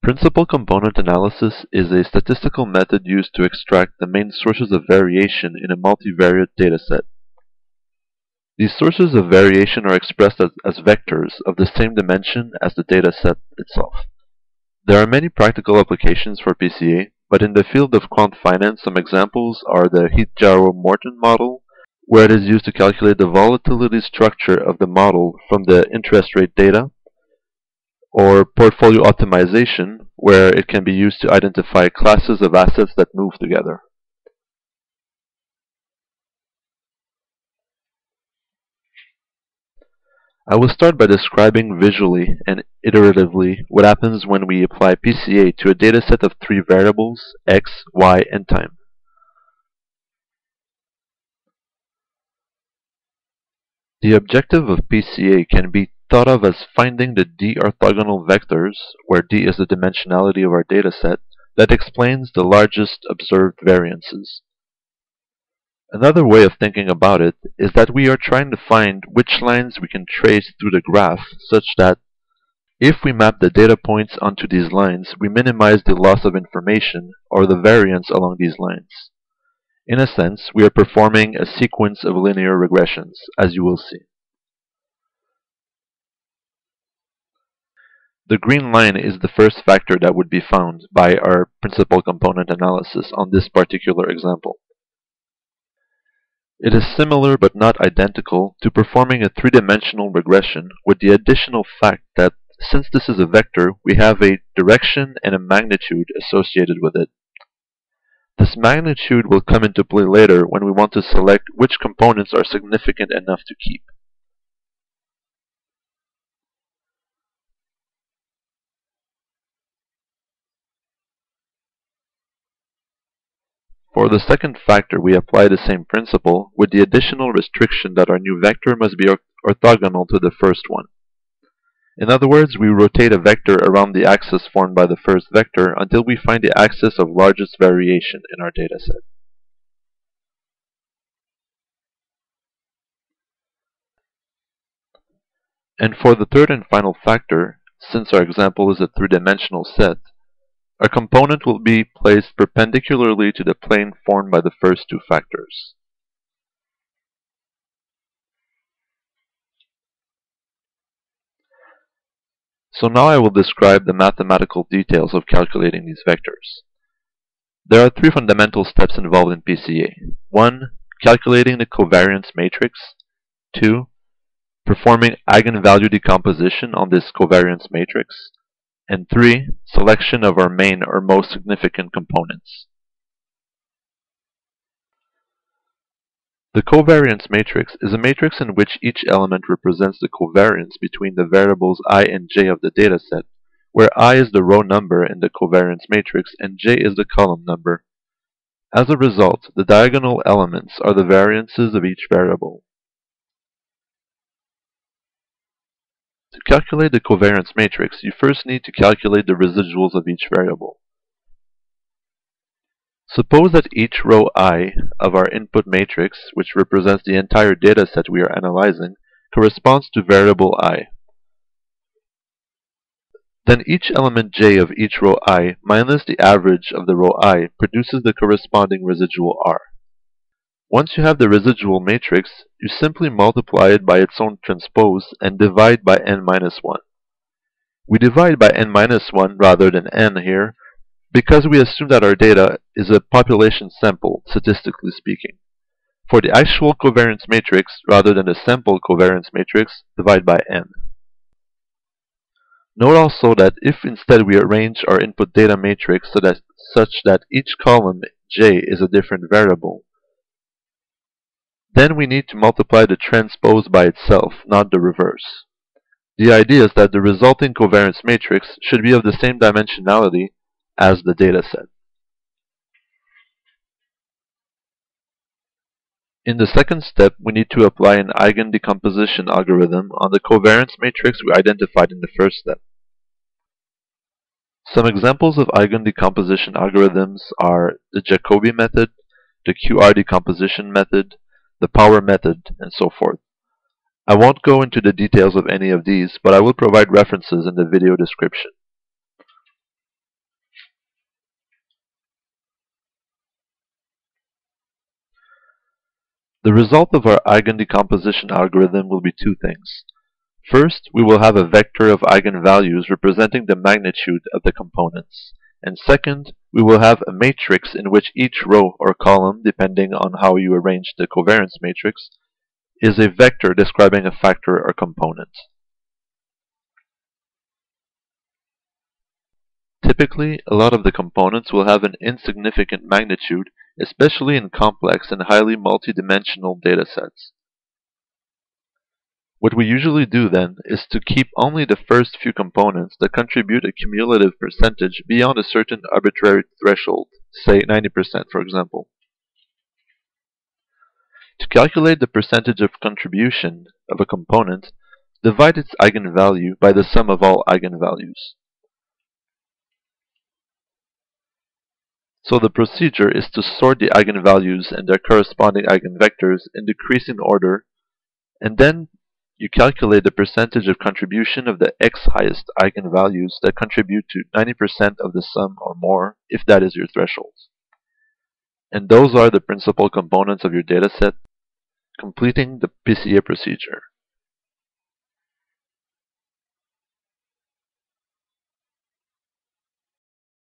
Principal component analysis is a statistical method used to extract the main sources of variation in a multivariate dataset. These sources of variation are expressed as vectors of the same dimension as the dataset itself. There are many practical applications for PCA, but in the field of quant finance, some examples are the Heath-Jarrow-Morton model, where it is used to calculate the volatility structure of the model from the interest rate data, or portfolio optimization, where it can be used to identify classes of assets that move together. I will start by describing visually and iteratively what happens when we apply PCA to a dataset of three variables, x, y, and time. The objective of PCA can be thought of as finding the d orthogonal vectors, where d is the dimensionality of our dataset, that explains the largest observed variances. Another way of thinking about it is that we are trying to find which lines we can trace through the graph such that if we map the data points onto these lines, we minimize the loss of information or the variance along these lines. In a sense, we are performing a sequence of linear regressions, as you will see. The green line is the first factor that would be found by our principal component analysis on this particular example. It is similar but not identical to performing a three-dimensional regression, with the additional fact that since this is a vector, we have a direction and a magnitude associated with it. This magnitude will come into play later when we want to select which components are significant enough to keep. For the second factor, we apply the same principle, with the additional restriction that our new vector must be orthogonal to the first one. In other words, we rotate a vector around the axis formed by the first vector until we find the axis of largest variation in our dataset. And for the third and final factor, since our example is a three-dimensional set, a component will be placed perpendicularly to the plane formed by the first two factors. So now I will describe the mathematical details of calculating these vectors. There are three fundamental steps involved in PCA. 1. Calculating the covariance matrix. 2. Performing eigenvalue decomposition on this covariance matrix. And 3. Selection of our main or most significant components. The covariance matrix is a matrix in which each element represents the covariance between the variables I and j of the dataset, where I is the row number in the covariance matrix and j is the column number. As a result, the diagonal elements are the variances of each variable. To calculate the covariance matrix, you first need to calculate the residuals of each variable. Suppose that each row I of our input matrix, which represents the entire dataset we are analyzing, corresponds to variable I. Then each element j of each row I minus the average of the row I produces the corresponding residual R. Once you have the residual matrix, you simply multiply it by its own transpose and divide by n-1. We divide by n-1 rather than n here because we assume that our data is a population sample, statistically speaking. For the actual covariance matrix, rather than the sample covariance matrix, divide by n. Note also that if instead we arrange our input data matrix such that each column j is a different variable, then we need to multiply the transpose by itself, not the reverse. The idea is that the resulting covariance matrix should be of the same dimensionality as the dataset. In the second step, we need to apply an eigendecomposition algorithm on the covariance matrix we identified in the first step. Some examples of eigendecomposition algorithms are the Jacobi method, the QR decomposition method, the power method, and so forth. I won't go into the details of any of these, but I will provide references in the video description. The result of our eigendecomposition algorithm will be two things. First, we will have a vector of eigenvalues representing the magnitude of the components. And second, we will have a matrix in which each row or column, depending on how you arrange the covariance matrix, is a vector describing a factor or component. Typically, a lot of the components will have an insignificant magnitude, especially in complex and highly multidimensional datasets. What we usually do then is to keep only the first few components that contribute a cumulative percentage beyond a certain arbitrary threshold, say 90% for example. To calculate the percentage of contribution of a component, divide its eigenvalue by the sum of all eigenvalues. So the procedure is to sort the eigenvalues and their corresponding eigenvectors in decreasing order, and then you calculate the percentage of contribution of the x highest eigenvalues that contribute to 90% of the sum or more, if that is your threshold. And those are the principal components of your dataset, completing the PCA procedure.